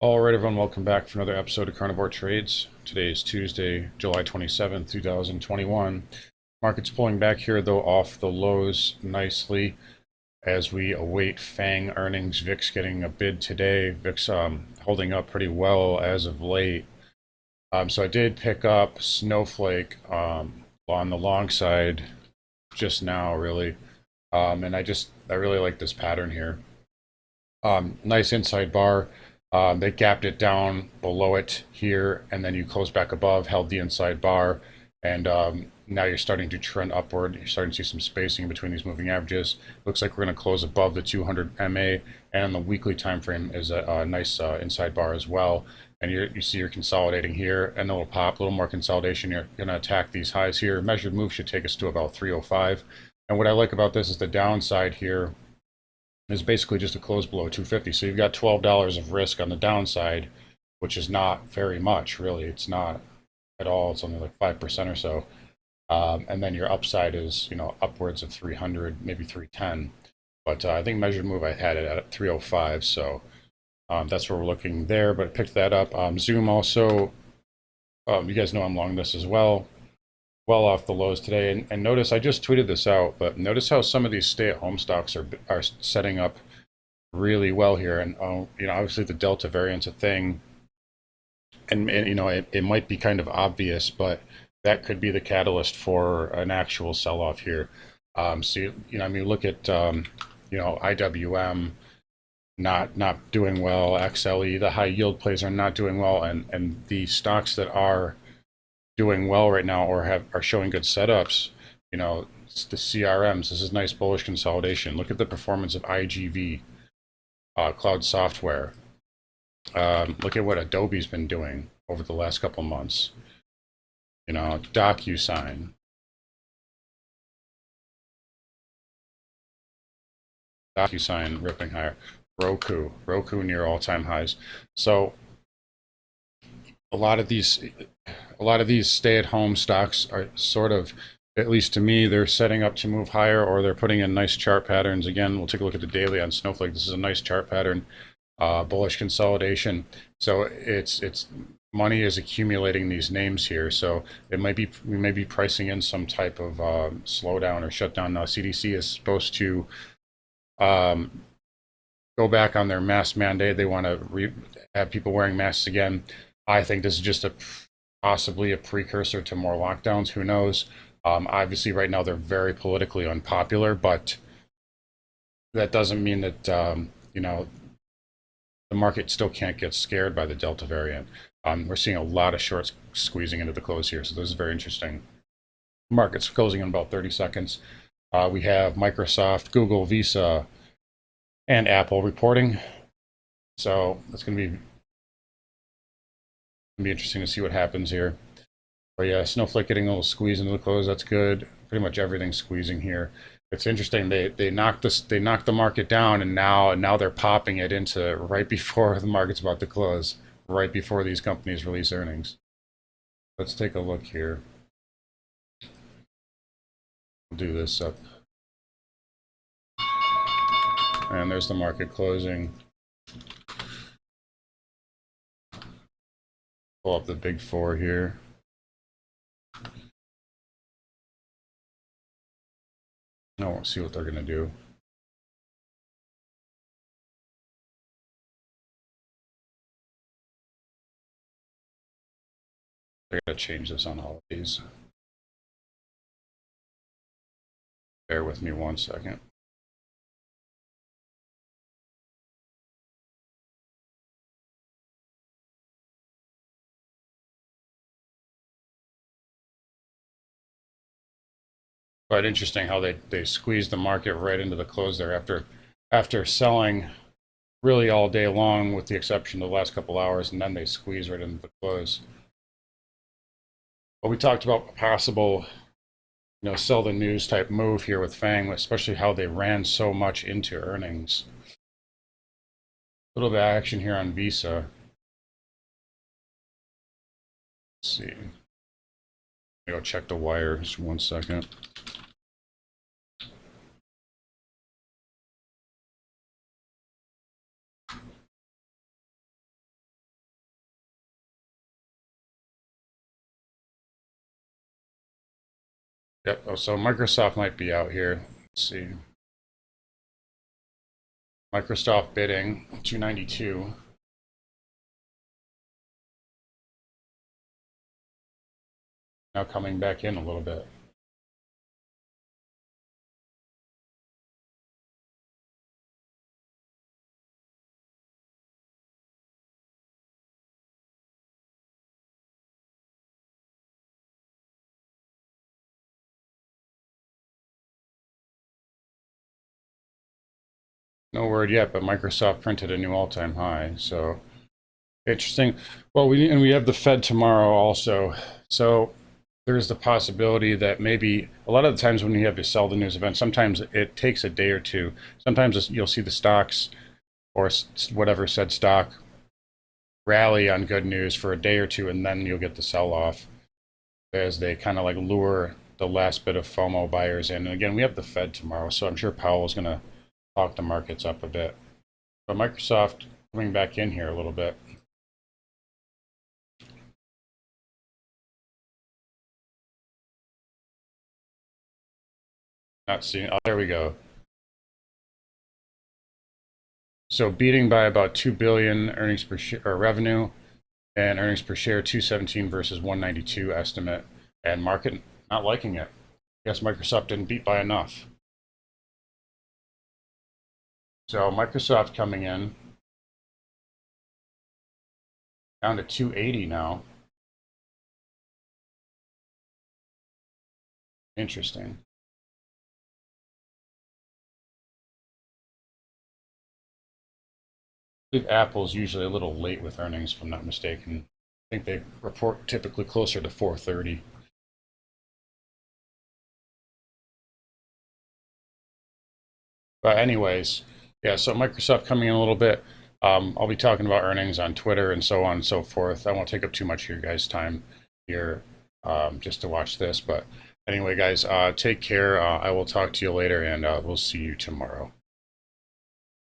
All right, everyone, welcome back for another episode of Carnivore Trades. Today is Tuesday, July 27th, 2021. Market's pulling back here, though, off the lows nicely as we await FAANG earnings. VIX getting a bid today. VIX holding up pretty well as of late. So I did pick up Snowflake on the long side just now, really. And I really like this pattern here. Nice inside bar. They gapped it down below it here, and then you close back above, held the inside bar, and now you're starting to trend upward. You're starting to see some spacing between these moving averages. Looks like we're going to close above the 200 MA, and on the weekly time frame is a nice inside bar as well. And you see you're consolidating here, and then it'll pop a little more consolidation. You're going to attack these highs here. Measured move should take us to about 305. And what I like about this is the downside here is basically just a close below 250. So you've got $12 of risk on the downside, which is not very much, really. It's not at all. It's only like 5% or so. And then your upside is, upwards of 300, maybe 310. But I think measured move, I had it at 305. So that's where we're looking there. But I picked that up. Zoom also, you guys know I'm long this as well. Well off the lows today. And notice, I just tweeted this out, but notice how some of these stay-at-home stocks are setting up really well here. And obviously the Delta variant's a thing, and it might be kind of obvious, but that could be the catalyst for an actual sell-off here. So look at IWM not doing well, XLE, the high yield plays are not doing well, and the stocks that are doing well right now or are showing good setups, it's the CRMs. This is nice bullish consolidation. Look at the performance of IGV, cloud software. Look at what Adobe's been doing over the last couple months. DocuSign. DocuSign ripping higher. Roku near all-time highs. So a lot of these stay-at-home stocks are sort of, at least to me, they're setting up to move higher, or they're putting in nice chart patterns. Again, we'll take a look at the daily on Snowflake. This is a nice chart pattern, bullish consolidation. So it's money is accumulating these names here. So we may be pricing in some type of slowdown or shutdown. Now CDC is supposed to go back on their mask mandate. They want to have people wearing masks again. I think this is just possibly a precursor to more lockdowns. Who knows? Obviously, right now they're very politically unpopular, but that doesn't mean that the market still can't get scared by the Delta variant. We're seeing a lot of shorts squeezing into the close here, so this is very interesting. Market's closing in about 30 seconds. We have Microsoft, Google, Visa, and Apple reporting. So it's going to be interesting to see what happens here. But yeah, Snowflake getting a little squeeze into the close. That's good. Pretty much everything's squeezing here. It's interesting. They knocked the market down, and now they're popping it into right before the market's about to close, right before these companies release earnings. Let's take a look here. We'll do this up. And there's the market closing. Pull up the big four here. Now we'll see what they're going to do. I gotta change this on all of these. Bear with me 1 second. Quite interesting how they squeezed the market right into the close there after selling really all day long, with the exception of the last couple hours, and then they squeeze right into the close. But we talked about a possible, sell the news type move here with FAANG, especially how they ran so much into earnings. A little bit of action here on Visa. Let's see. Let me go check the wires 1 second. Yep. Oh, so Microsoft might be out here. Let's see. Microsoft bidding 292. Now coming back in a little bit. No word yet, but Microsoft printed a new all-time high. So interesting. Well, we have the Fed tomorrow also. So there's the possibility that maybe a lot of the times when you have to sell the news event, sometimes it takes a day or two. Sometimes you'll see the stocks or whatever said stock rally on good news for a day or two, and then you'll get the sell off as they kind of like lure the last bit of FOMO buyers in. And again, we have the Fed tomorrow, so I'm sure Powell's going to talk the markets up a bit. But Microsoft coming back in here a little bit. Not seeing. Oh, there we go. So beating by about 2 billion earnings per share or revenue, and earnings per share 217 versus 192 estimate, and market not liking it. I guess Microsoft didn't beat by enough. So Microsoft coming in down to 280 now. Interesting. I believe Apple's usually a little late with earnings, if I'm not mistaken. I think they report typically closer to 4:30. But anyways, yeah, so Microsoft coming in a little bit. I'll be talking about earnings on Twitter and so on and so forth. I won't take up too much of your guys' time here just to watch this. But anyway, guys, take care. I will talk to you later, and we'll see you tomorrow.